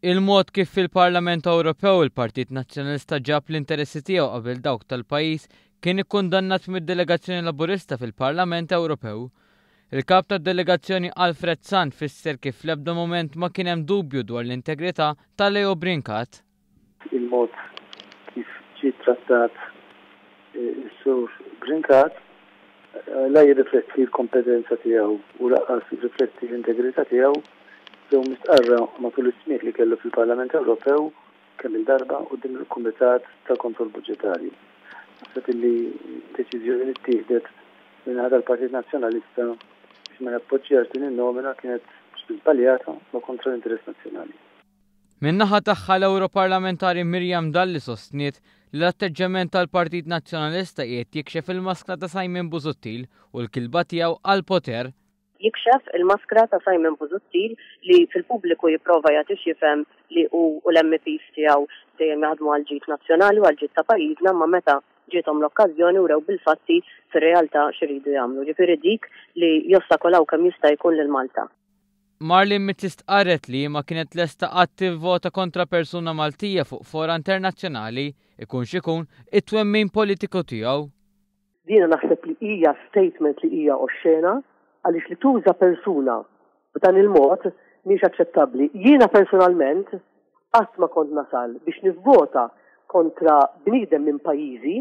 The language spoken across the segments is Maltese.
Il-mod kif fil-Parlament Ewropew il-Partit Nazzjonalista ġab l-interessi tiegħu qabel dawk tal-pajjiż kien ikkundannat mid-delegazzjoni Laburista fil-Parlament Ewropew. Il-kap tad-delegazzjoni Alfred Sant fisser kif fl-ebda moment ma kien hemm dubju dwar l-integrità ta' Leo Brincat. Il-mod kif ġie trattat is-sur Brincat la jirrifletti l-kompetenza tiegħu u laqqas jirrifletti l-integrità tiegħu ġew mistqarra matul is-smieħ li kellu fil-Parlament Ewropew kemm il-darba quddiem il-Kumitat ta' Kontroll Budġetarju. Naħseb illi deċiżjoni li ttieħdet minn ħadd il-Partit Nazzjonalista biex ma jappoġġjax din in-nomina kienet żbaljata ma kontra l-interess nazzjonali. Min-naħa tagħha l-Ewroparlamentari Miriam Dalli sostniet li l-atteġġament tal-Partit Nazzjonalista qiegħed jikxef il-maskra ta' Simon Busuttil u l-kilba tiegħu għall-poter. Jikxef il-maskra ta' Simon Busuttil li fil-pubbliku jipprova jagħtix jifhem li u l-MPs tiegħu dejjem jaħdmu għall-ġid nazzjonali u għall-ġid ta' pajjiżna, ma meta ġietom l-okkażjoni u rew bil-fatti fir-realtà x'iridu jagħmlu. Ġifieri dik li jostakolaw kemm jista' jkun lil Malta. Marlin Mitlist qaret li ma kienet lesta qatt tivvota kontra persuna Maltija fuq fora internazzjonali ikun x'ikun it-twemmin politiku tiegħu. Jiena naħseb li hija statement li hija oxxena għaliex li tuża persuna b'dan il-mod mhix aċċettabbli. Jiena personalment qatt ma kont nasal biex nivvota kontra bniedem minn pajjiżi.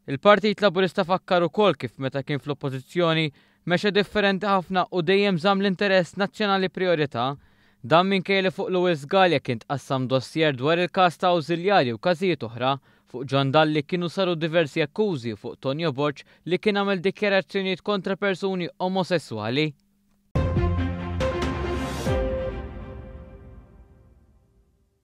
Il-Partit Laburista fakkar ukoll kif meta kien fl-oppożizzjoni mexa differenti ħafna u dejjem żamm l-interess nazzjonali priorità. Dan minkejja li fuq Lewis Gallia kien tqassam dossier dwar il-każ ta' awżiljarji u każijiet oħra, fuq John Dalli kienu saru diversi akkużi fuq Tonio Borg li kien għamel dikjarazzjonijiet kontra persuni omosessuali.